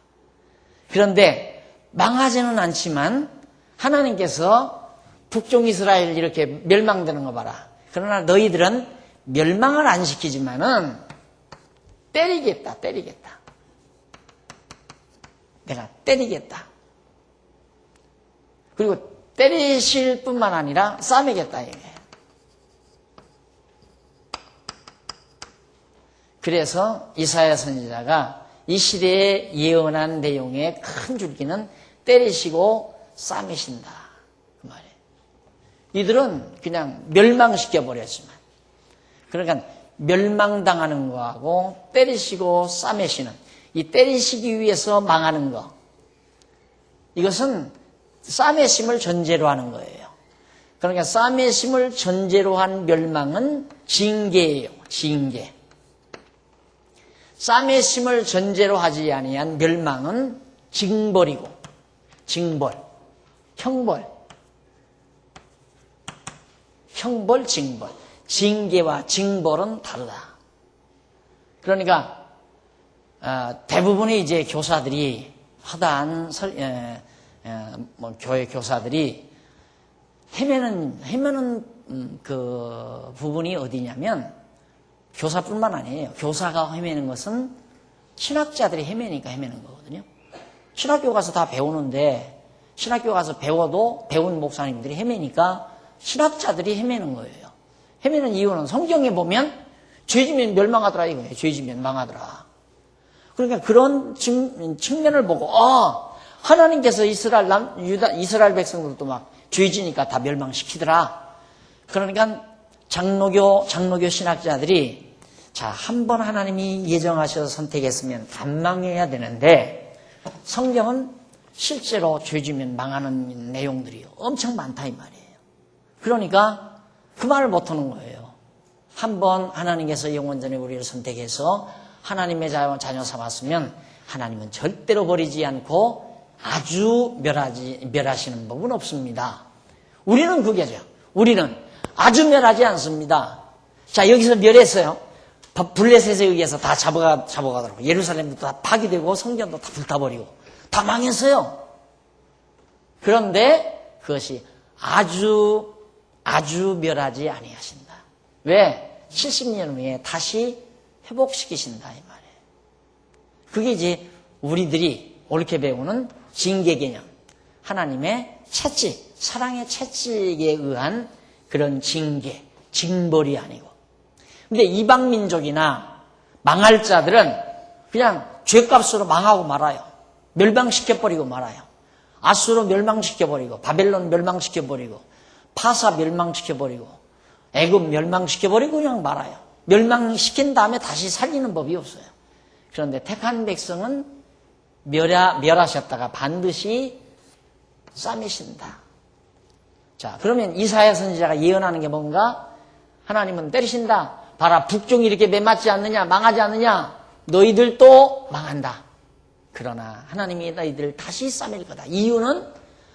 Speaker 1: 그런데 망하지는 않지만 하나님께서 북쪽 이스라엘 이렇게 멸망되는 거 봐라. 그러나 너희들은 멸망을 안 시키지만은 때리겠다. 내가 때리겠다. 그리고 때리실 뿐만 아니라 싸매겠다 이게. 그래서 이사야 선지자가 이 시대에 예언한 내용의 큰 줄기는 때리시고 싸매신다 그 말이에요. 이들은 그냥 멸망시켜 버렸지만, 그러니까 멸망당하는 거하고 때리시고 싸매시는, 이 때리시기 위해서 망하는 거, 이것은 싸매심을 전제로 하는 거예요. 그러니까 싸매심을 전제로 한 멸망은 징계예요. 징계. 싸매심을 전제로 하지 아니한 멸망은 징벌이고, 징벌, 형벌, 징벌. 징계와 징벌은 다르다. 그러니까 대부분의 이제 교사들이, 허다한 교회 교사들이 헤매는 그 부분이 어디냐면, 교사뿐만 아니에요. 교사가 헤매는 것은 신학자들이 헤매니까 헤매는 거거든요. 신학교 가서 다 배우는데, 신학교 가서 배워도 배운 목사님들이 헤매니까 신학자들이 헤매는 거예요. 헤매는 이유는 성경에 보면 죄지면 멸망하더라 이거예요. 죄지면 망하더라. 그러니까 그런 측면을 보고 하나님께서 이스라엘 백성들도 막 죄지니까 다 멸망시키더라. 그러니까 장로교 신학자들이 한 번 하나님이 예정하셔서 선택했으면 안 망해야 되는데 성경은 실제로 죄지면 망하는 내용들이 엄청 많다 이 말이에요. 그러니까 그 말을 못하는 거예요. 한 번 하나님께서 영원전에 우리를 선택해서 하나님의 자녀 삼았으면 하나님은 절대로 버리지 않고 아주 멸하시는 법은 없습니다. 우리는 그게죠. 우리는 아주 멸하지 않습니다. 자, 여기서 멸했어요. 블레셋에 의해서 다 잡아가더라고. 예루살렘도 다 파괴되고 성전도 다 불타버리고 다 망했어요. 그런데 그것이 아주 멸하지 아니하신다. 왜? 70년 후에 다시 회복시키신다 이 말이에요. 그게 이제 우리들이 옳게 배우는 징계 개념. 하나님의 채찍, 사랑의 채찍에 의한 그런 징벌이 아니고. 근데 이방 민족이나 망할 자들은 그냥 죄값으로 망하고 말아요. 멸망시켜버리고 말아요. 아수르 멸망시켜버리고, 바벨론 멸망시켜버리고, 파사 멸망시켜버리고, 애굽 멸망시켜버리고 그냥 말아요. 멸망시킨 다음에 다시 살리는 법이 없어요. 그런데 택한 백성은 멸하셨다가 반드시 싸매신다. 자, 그러면 이사야 선지자가 예언하는 게 뭔가? 하나님은 때리신다. 봐라, 북쪽이 이렇게 매맞지 않느냐, 망하지 않느냐, 너희들도 망한다. 그러나 하나님이 너희들을 다시 싸맬 거다. 이유는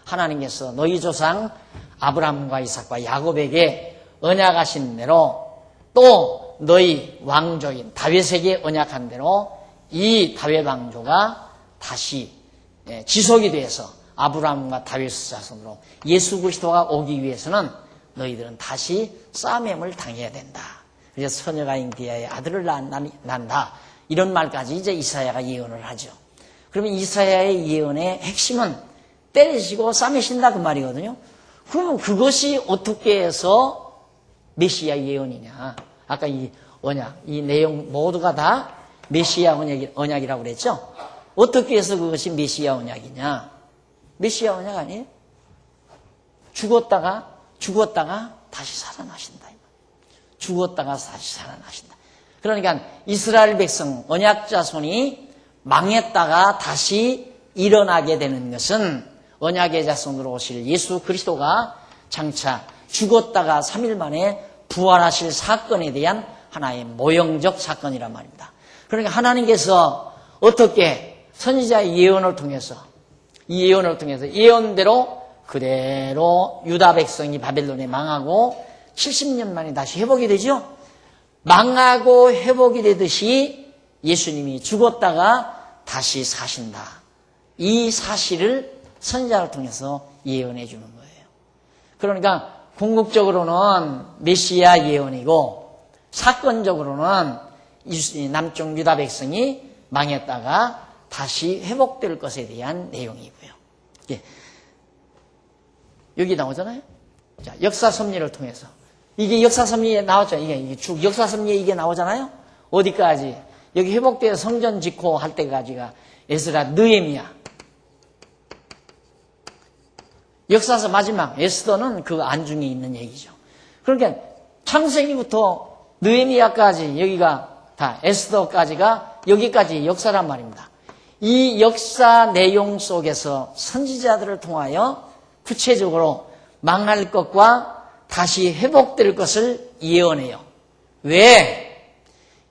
Speaker 1: 하나님께서 너희 조상 아브라함과 이삭과 야곱에게 언약하신 대로 또 너희 왕족인 다윗에게 언약한 대로 이 다윗 왕조가 다시 지속이 돼서 아브라함과 다윗 자손으로 예수 그리스도가 오기 위해서는 너희들은 다시 싸매임을 당해야 된다. 그래서 처녀가 잉디아의 아들을 낳는다. 이런 말까지 이제 이사야가 예언을 하죠. 그러면 이사야의 예언의 핵심은 때리시고 싸매신다 그 말이거든요. 그러면 그것이 어떻게 해서 메시아 예언이냐. 아까 이 언약, 이 내용 모두가 다 메시아 언약이라고 그랬죠. 어떻게 해서 그것이 메시아 언약이냐. 메시아 언약 아니에요? 죽었다가 다시 살아나신다. 죽었다가 다시 살아나신다. 그러니까 이스라엘 백성, 언약 자손이 망했다가 다시 일어나게 되는 것은 언약의 자손으로 오실 예수 그리스도가 장차 죽었다가 3일 만에 부활하실 사건에 대한 하나의 모형적 사건이란 말입니다. 그러니까 하나님께서 어떻게 선지자의 예언을 통해서 이 예언을 통해서 예언대로 그대로 유다 백성이 바벨론에 망하고 70년 만에 다시 회복이 되죠. 망하고 회복이 되듯이 예수님이 죽었다가 다시 사신다. 이 사실을 선지자를 통해서 예언해 주는 거예요. 그러니까 궁극적으로는 메시아 예언이고 사건적으로는 남쪽 유다 백성이 망했다가 다시 회복될 것에 대한 내용이고요. 예. 여기 나오잖아요. 자, 역사 섭리를 통해서 이게 역사 섭리에 나왔죠. 이게 쭉 역사 섭리에 이게 나오잖아요. 어디까지? 여기 회복되어 성전 짓고 할 때까지가 에스라, 느헤미야. 역사서 마지막 에스더는 그 안중에 있는 얘기죠. 그러니까 창세기부터 느헤미야까지 여기가 다 에스더까지가 여기까지 역사란 말입니다. 이 역사 내용 속에서 선지자들을 통하여 구체적으로 망할 것과 다시 회복될 것을 예언해요. 왜?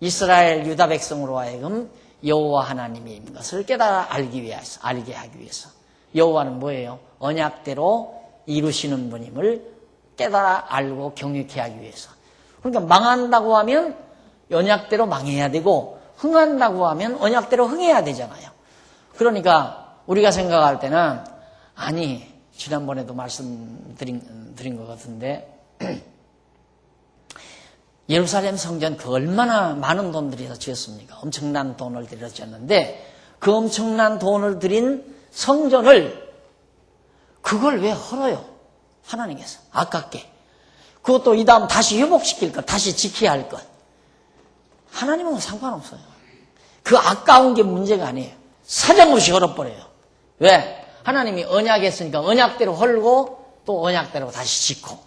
Speaker 1: 이스라엘 유다 백성으로 하여금 여호와 하나님인 것을 깨달아 알게 하기 위해서. 여호와는 뭐예요? 언약대로 이루시는 분임을 깨달아 알고 경외케 하기 위해서. 그러니까 망한다고 하면 언약대로 망해야 되고 흥한다고 하면 언약대로 흥해야 되잖아요. 그러니까 우리가 생각할 때는 아니 지난번에도 말씀드린 것 같은데 예루살렘 성전 그 얼마나 많은 돈들이 다 지었습니까? 엄청난 돈을 들여 지었는데 그 엄청난 돈을 들인 성전을 그걸 왜 헐어요? 하나님께서 아깝게. 그것도 이 다음 다시 회복시킬 것, 다시 지켜야 할 것. 하나님은 상관없어요. 그 아까운 게 문제가 아니에요. 사정없이 헐어버려요. 왜? 하나님이 언약했으니까 언약대로 헐고 또 언약대로 다시 짓고,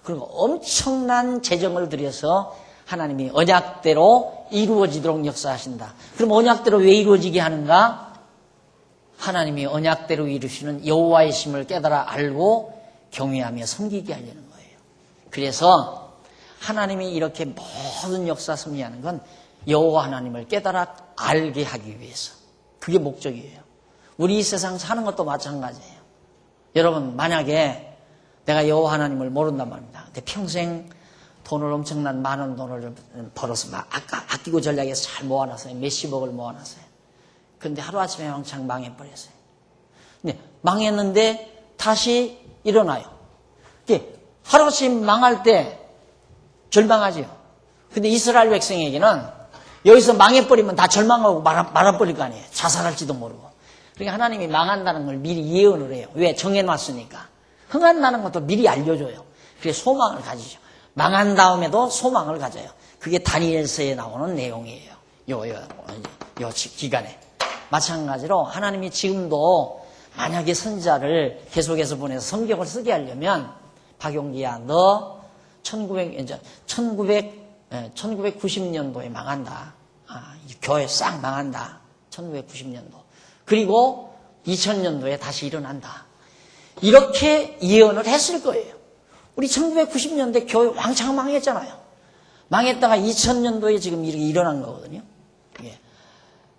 Speaker 1: 그리고 엄청난 재정을 들여서 하나님이 언약대로 이루어지도록 역사하신다. 그럼 언약대로 왜 이루어지게 하는가? 하나님이 언약대로 이루시는 여호와의 심을 깨달아 알고 경외하며 섬기게 하려는 거예요. 그래서 하나님이 이렇게 모든 역사 섭리하는 건 여호와 하나님을 깨달아 알게 하기 위해서. 그게 목적이에요. 우리 이 세상 사는 것도 마찬가지예요. 여러분, 만약에 내가 여호와 하나님을 모른단 말입니다. 근데 평생 돈을 엄청난 많은 돈을 벌어서 막 아끼고 전략해서 잘 모아놨어요. 몇십억을 모아놨어요. 근데 하루아침에 왕창 망해버렸어요. 근데 망했는데 다시 일어나요. 하루아침 망할 때 절망하지요. 근데 이스라엘 백성에게는 여기서 망해버리면 다 절망하고 말아버릴 거 아니에요. 자살할지도 모르고. 그러니까 하나님이 망한다는 걸 미리 예언을 해요. 왜? 정해놨으니까. 흥한다는 것도 미리 알려줘요. 그래서 소망을 가지죠. 망한 다음에도 소망을 가져요. 그게 다니엘서에 나오는 내용이에요. 요 기간에. 마찬가지로 하나님이 지금도 만약에 선지자를 계속해서 보내서 성경을 쓰게 하려면, 박용기야, 너 1990년도에 망한다. 교회 싹 망한다. 1990년도. 그리고 2000년도에 다시 일어난다. 이렇게 예언을 했을 거예요. 우리 1990년대 교회 왕창 망했잖아요. 망했다가 2000년도에 지금 이렇게 일어난 거거든요.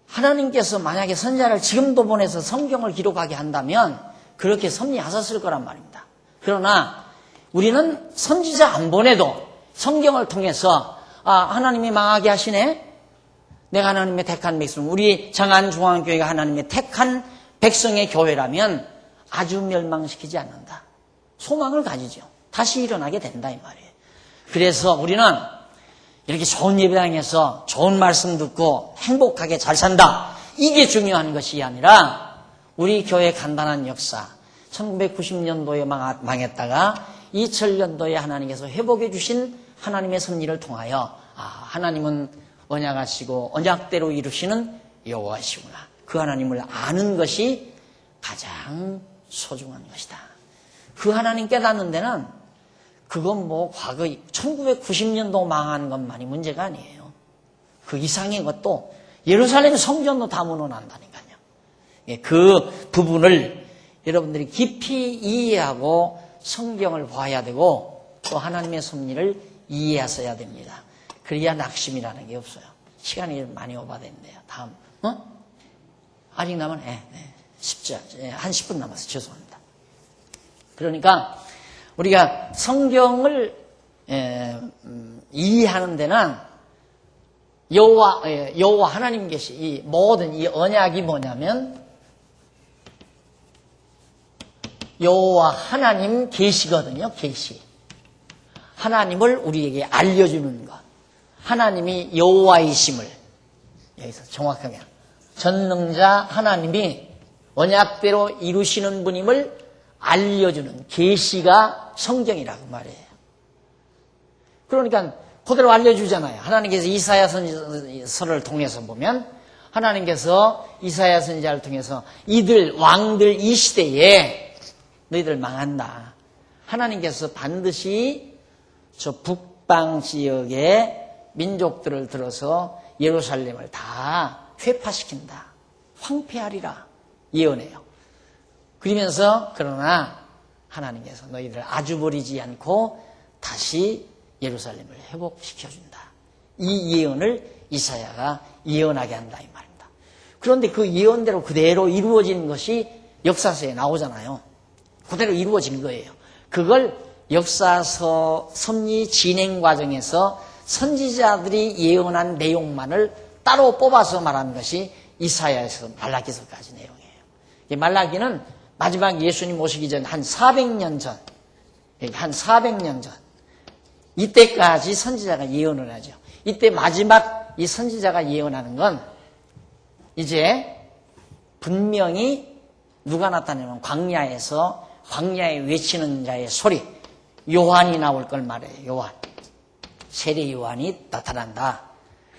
Speaker 1: 하나님께서 만약에 선지자를 지금도 보내서 성경을 기록하게 한다면 그렇게 섭리하셨을 거란 말입니다. 그러나 우리는 선지자 안 보내도 성경을 통해서 하나님이 망하게 하시네. 내가 하나님의 택한 백성, 우리 장안중앙교회가 하나님의 택한 백성의 교회라면 아주 멸망시키지 않는다. 소망을 가지죠. 다시 일어나게 된다 이 말이에요. 그래서 우리는 이렇게 좋은 예배당에서 좋은 말씀 듣고 행복하게 잘 산다. 이게 중요한 것이 아니라 우리 교회 간단한 역사, 1990년도에 망했다가 2000년도에 하나님께서 회복해 주신 하나님의 섭리를 통하여 하나님은 언약하시고 언약대로 이루시는 여호와시구나. 그 하나님을 아는 것이 가장 소중한 것이다. 그 하나님 깨닫는 데는 그건 과거 1990년도 망한 것만이 문제가 아니에요. 그 이상의 것도 예루살렘 성전도 다 무너난다니까요. 그 부분을 여러분들이 깊이 이해하고 성경을 봐야 되고 또 하나님의 섭리를 이해하셔야 됩니다. 그래야 낙심이라는 게 없어요. 시간이 많이 오바됐는데요. 다음, 아직 남은, 쉽지 않죠. 한 10분 남았어요. 죄송합니다. 그러니까 우리가 성경을 이해하는 데는 여호와 하나님 계시 이 모든 이 언약이 뭐냐면 여호와 하나님 계시거든요. 계시. 하나님을 우리에게 알려주는 것. 하나님이 여호와이심을 여기서 정확하게 전능자 하나님이 언약대로 이루시는 분임을 알려주는 계시가 성경이라고 말이에요. 그러니까 그대로 알려주잖아요. 하나님께서 이사야 선지서를 통해서 보면 하나님께서 이사야 선지자를 통해서 이들 왕들 이 시대에 너희들 망한다. 하나님께서 반드시 저 북방 지역의 민족들을 들어서 예루살렘을 다 회파시킨다. 황폐하리라 예언해요. 그러면서 그러나 하나님께서 너희들을 아주 버리지 않고 다시 예루살렘을 회복시켜준다. 이 예언을 이사야가 예언하게 한다 이 말입니다. 그런데 그 예언대로 그대로 이루어진 것이 역사서에 나오잖아요. 그대로 이루어진 거예요. 그걸 역사서 섭리 진행 과정에서 선지자들이 예언한 내용만을 따로 뽑아서 말한 것이 이사야에서 말라기서까지 내용이에요. 말라기는 마지막 예수님 오시기 전 한 400년 전, 이때까지 선지자가 예언을 하죠. 이때 마지막 이 선지자가 예언하는 건 이제 분명히 누가 나타나면 광야에 외치는 자의 소리, 요한이 나올 걸 말해요. 요한. 세례 요한이 나타난다.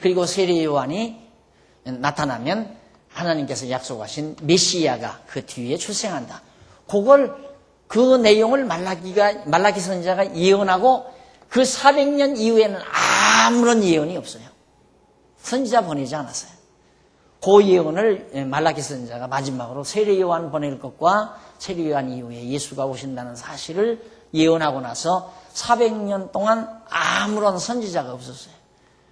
Speaker 1: 그리고 세례 요한이 나타나면 하나님께서 약속하신 메시아가 그 뒤에 출생한다. 그 내용을 말라기 선지자가 예언하고 그 400년 이후에는 아무런 예언이 없어요. 선지자 보내지 않았어요. 그 예언을 말라기 선지자가 마지막으로 세례 요한 보낼 것과 세례 요한 이후에 예수가 오신다는 사실을 예언하고 나서 400년 동안 아무런 선지자가 없었어요.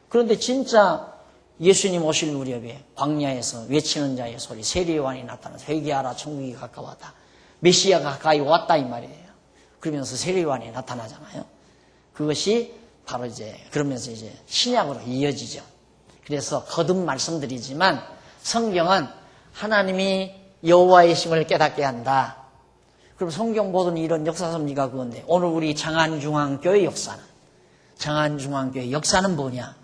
Speaker 1: 그런데 진짜 예수님 오실 무렵에 광야에서 외치는 자의 소리, 세례 요한이 나타나서 회개하라, 천국이 가까웠다. 메시아가 가까이 왔다 이 말이에요. 그러면서 세례 요한이 나타나잖아요. 그것이 바로 그러면서 신약으로 이어지죠. 그래서 거듭 말씀드리지만 성경은 하나님이 여호와의 심을 깨닫게 한다. 그럼 성경 모든 이런 역사 섭리가 그건데 오늘 우리 장안중앙교회 역사는 뭐냐?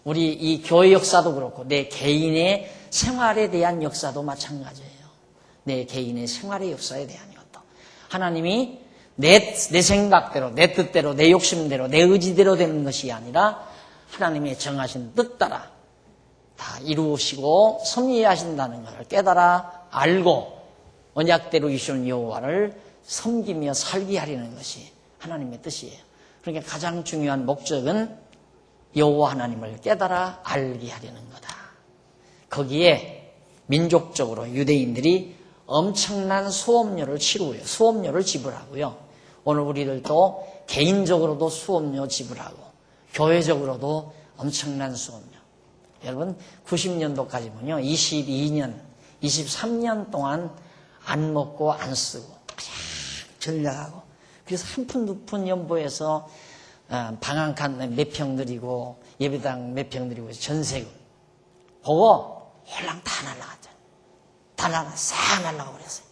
Speaker 1: 우리 이 교회 역사도 그렇고 내 개인의 생활에 대한 역사도 마찬가지예요. 내 개인의 생활의 역사에 대한 것도 하나님이 내 생각대로, 내 뜻대로, 내 욕심대로, 내 의지대로 되는 것이 아니라 하나님의 정하신 뜻 따라 다 이루시고 섭리하신다는 것을 깨달아 알고 언약대로 이루시는 여호와를 섬기며 살게 하려는 것이 하나님의 뜻이에요. 그러니까 가장 중요한 목적은 여호와 하나님을 깨달아 알게 하려는 거다. 거기에 민족적으로 유대인들이 엄청난 수업료를 치르고요. 수업료를 지불하고요. 오늘 우리들도 개인적으로도 수업료 지불하고 교회적으로도 엄청난 수업료. 여러분 90년도까지 보면요. 22년, 23년 동안 안 먹고 안 쓰고 그냥 전략하고 그래서 한 푼 두 푼 연보해서 방 한 칸 몇 평 드리고 예배당 몇 평 드리고 전세금 그거 홀랑 다 날라갔잖아요. 다 싹 날라가 버렸어요.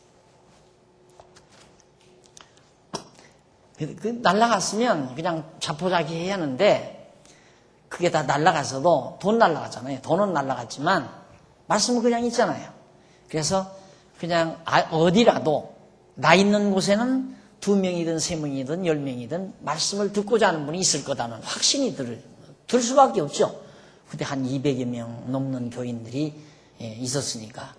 Speaker 1: 그 날라갔으면 그냥 자포자기 해야 하는데 그게 다 날라갔어도 돈 날라갔잖아요. 돈은 날라갔지만 말씀은 그냥 있잖아요. 그래서 그냥 어디라도 나 있는 곳에는 2명이든 3명이든 10명이든 말씀을 듣고자 하는 분이 있을 거다는 확신이 들 수밖에 없죠. 그때 한 200여 명 넘는 교인들이 있었으니까.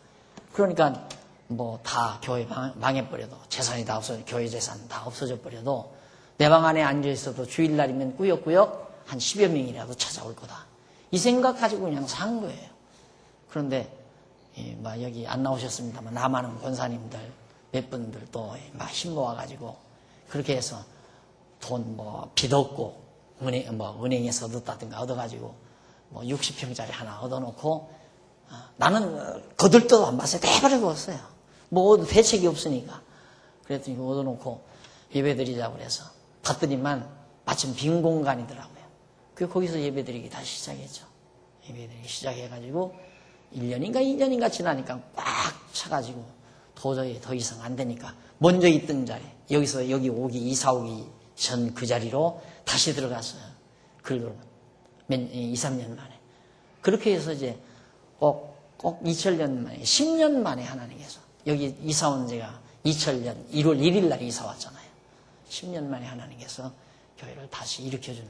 Speaker 1: 그러니까 뭐 다 교회 망해버려도 재산이 다 없어져, 교회 재산 다 없어져 버려도 내 방 안에 앉아 있어도 주일날이면 꾸역꾸역 한 10여 명이라도 찾아올 거다. 이 생각 가지고 그냥 산 거예요. 그런데 여기 안 나오셨습니다만 남아는 권사님들 몇 분들 또 막 힘 모아가지고 그렇게 해서 돈 빚 얻고 은행에서 얻었다든가 얻어가지고 60평짜리 하나 얻어놓고 나는 거들떠도 안 봤어요. 내버리고 왔어요. 대책이 없으니까. 그랬더니 얻어놓고 예배드리자고 그래서 갔더니만 마침 빈 공간이더라고요. 거기서 예배드리기 다시 시작했죠. 예배드리기 시작해가지고 1년인가 2년인가 지나니까 꽉 차가지고 도저히 더 이상 안 되니까 먼저 있던 자리 여기서 여기 이사 오기 전 그 자리로 다시 들어갔어요. 그걸 2, 3년 만에. 그렇게 해서 꼭 2000년 만에 10년 만에 하나님께서 여기 이사 온 제가 2000년 1월 1일 날 이사 왔잖아요. 10년 만에 하나님께서 교회를 다시 일으켜주는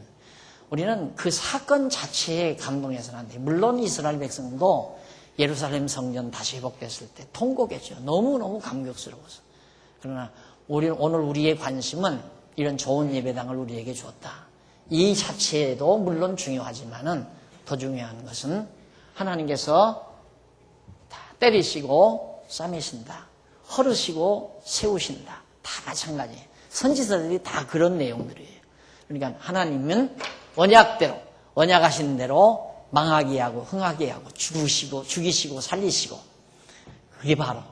Speaker 1: 우리는 그 사건 자체에 감동해서는 안 돼요. 물론 이스라엘 백성도 예루살렘 성전 다시 회복됐을 때 통곡했죠. 너무너무 감격스러워서. 그러나 오늘 우리의 관심은 이런 좋은 예배당을 우리에게 주었다. 이 자체도 물론 중요하지만은 더 중요한 것은 하나님께서 다 때리시고 싸매신다. 헐으시고 세우신다. 다 마찬가지예요. 선지서들이 다 그런 내용들이에요. 그러니까 하나님은 언약대로 언약하신 대로 망하게 하고 흥하게 하고 죽이시고 살리시고 그게 바로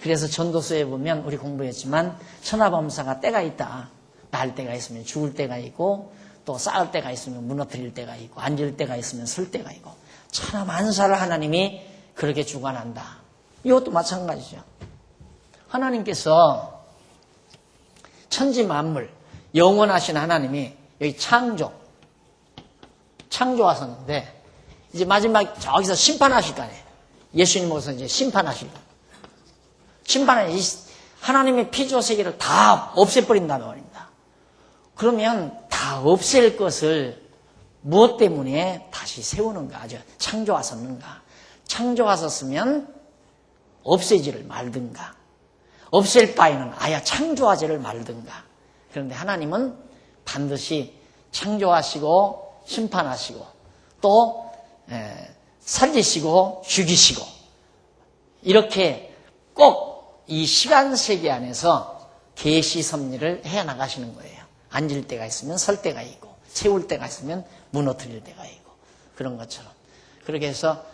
Speaker 1: 그래서 전도서에 보면 우리 공부했지만 천하범사가 때가 있다. 날 때가 있으면 죽을 때가 있고 또 쌓을 때가 있으면 무너뜨릴 때가 있고 앉을 때가 있으면 설 때가 있고 천하만사를 하나님이 그렇게 주관한다. 이것도 마찬가지죠. 하나님께서 천지 만물 영원하신 하나님이 여기 창조하셨는데 이제 마지막 저기서 심판하실 거 아니에요. 예수님 오셔서 이제 심판하실 거. 심판은 하나님의 피조 세계를 다 없애버린다는 말입니다. 그러면 다 없앨 것을 무엇 때문에 다시 세우는가, 창조하셨는가? 창조하셨으면 없애지를 말든가, 없앨 바에는 아예 창조하지를 말든가. 그런데 하나님은 반드시 창조하시고 심판하시고 또 살리시고 죽이시고 이렇게 꼭 이 시간 세계 안에서 계시 섭리를 해나가시는 거예요. 앉을 때가 있으면 설 때가 있고 세울 때가 있으면 무너뜨릴 때가 있고 그런 것처럼. 그렇게 해서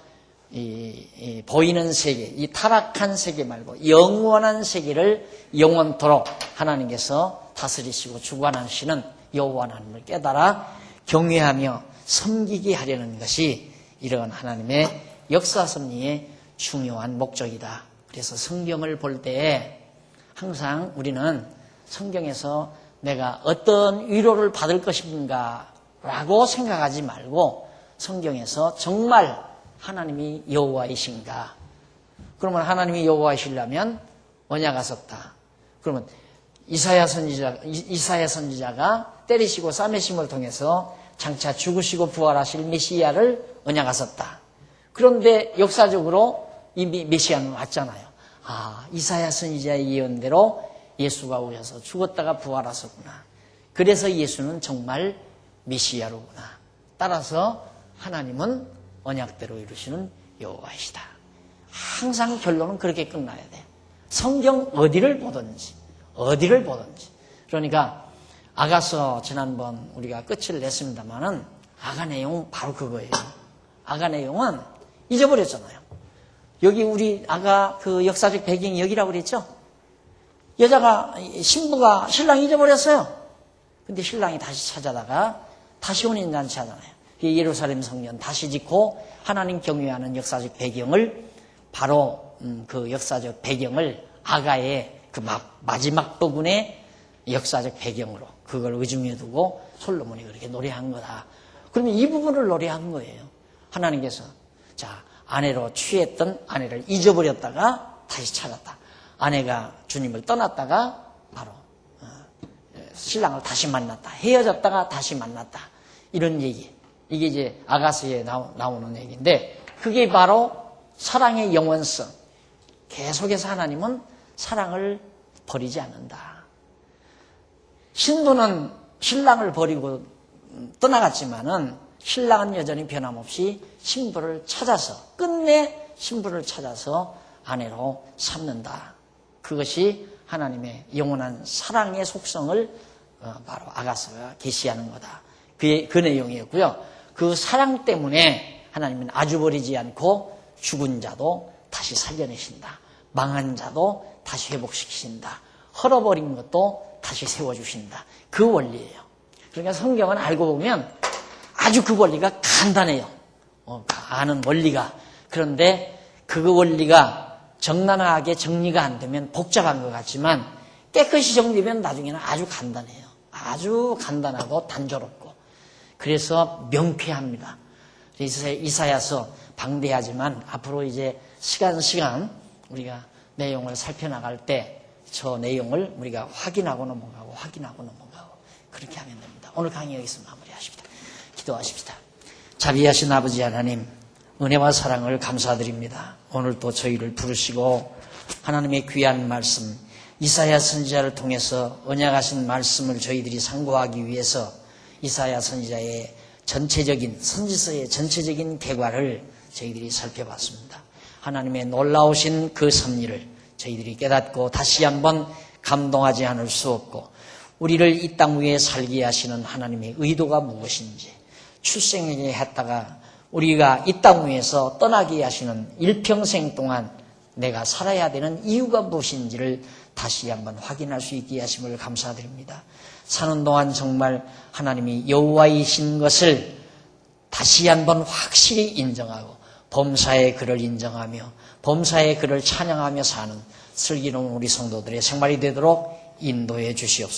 Speaker 1: 이 보이는 세계, 이 타락한 세계 말고 영원한 세계를 영원토록 하나님께서 다스리시고 주관하시는 여호와 하나님을 깨달아 경외하며 섬기게 하려는 것이 이런 하나님의 역사 섭리의 중요한 목적이다. 그래서 성경을 볼 때에 항상 우리는 성경에서 내가 어떤 위로를 받을 것인가 라고 생각하지 말고 성경에서 정말 하나님이 여호와이신가? 그러면 하나님이 여호와이시려면 언약하셨다. 그러면 이사야 선지자가 때리시고 싸매심을 통해서 장차 죽으시고 부활하실 메시아를 언약하셨다. 그런데 역사적으로 이 메시아는 왔잖아요. 이사야 선지자의 예언대로 예수가 오셔서 죽었다가 부활하셨구나. 그래서 예수는 정말 메시아로구나. 따라서 하나님은 언약대로 이루시는 여호와이시다. 항상 결론은 그렇게 끝나야 돼요. 성경 어디를 보든지. 그러니까 아가서 지난번 우리가 끝을 냈습니다만은 아가 내용 바로 그거예요. 아가 내용은 잊어버렸잖아요. 여기 우리 아가 그 역사적 배경이 여기라고 그랬죠? 여자가 신부가 신랑 잊어버렸어요. 근데 신랑이 다시 찾아다가 다시 혼인잔치 하잖아요. 예루살렘 성전 다시 짓고 하나님 경외하는 역사적 배경을 바로 그 역사적 배경을 아가의 그 마지막 부분의 역사적 배경으로 그걸 의중에 두고 솔로몬이 그렇게 노래한 거다. 그러면 이 부분을 노래한 거예요. 하나님께서 자 아내로 취했던 아내를 잊어버렸다가 다시 찾았다. 아내가 주님을 떠났다가 바로 신랑을 다시 만났다. 헤어졌다가 다시 만났다. 이런 얘기. 이게 이제 아가서에 나오는 얘기인데 그게 바로 사랑의 영원성. 계속해서 하나님은 사랑을 버리지 않는다. 신부는 신랑을 버리고 떠나갔지만은 신랑은 여전히 변함없이 신부를 찾아서 끝내 신부를 찾아서 아내로 삼는다. 그것이 하나님의 영원한 사랑의 속성을 바로 아가서가 계시하는 거다. 그 내용이었고요. 그 사랑 때문에 하나님은 아주 버리지 않고 죽은 자도 다시 살려내신다. 망한 자도 다시 회복시키신다. 헐어버린 것도 다시 세워주신다. 그 원리예요. 그러니까 성경은 알고 보면 아주 그 원리가 간단해요. 아는 원리가. 그런데 그 원리가 적나라하게 정리가 안 되면 복잡한 것 같지만 깨끗이 정리되면 나중에는 아주 간단해요. 아주 간단하고 단조롭고. 그래서 명쾌합니다. 이사야서 방대하지만 앞으로 이제 시간 우리가 내용을 살펴나갈 때 저 내용을 우리가 확인하고 넘어가고 그렇게 하면 됩니다. 오늘 강의 여기서 마무리하십니다. 기도하십시다. 자비하신 아버지 하나님, 은혜와 사랑을 감사드립니다. 오늘 또 저희를 부르시고 하나님의 귀한 말씀, 이사야 선지자를 통해서 언약하신 말씀을 저희들이 상고하기 위해서 이사야 선지자의 선지서의 전체적인 결과를 저희들이 살펴봤습니다. 하나님의 놀라우신 그 섭리를 저희들이 깨닫고 다시 한번 감동하지 않을 수 없고 우리를 이 땅 위에 살게 하시는 하나님의 의도가 무엇인지 출생하게 했다가 우리가 이 땅 위에서 떠나게 하시는 일평생 동안 내가 살아야 되는 이유가 무엇인지를 다시 한번 확인할 수 있게 하심을 감사드립니다. 사는 동안 정말 하나님이 여호와이신 것을 다시 한번 확실히 인정하고 범사의 그를 인정하며 범사의 그를 찬양하며 사는 슬기로운 우리 성도들의 생활이 되도록 인도해 주시옵소서.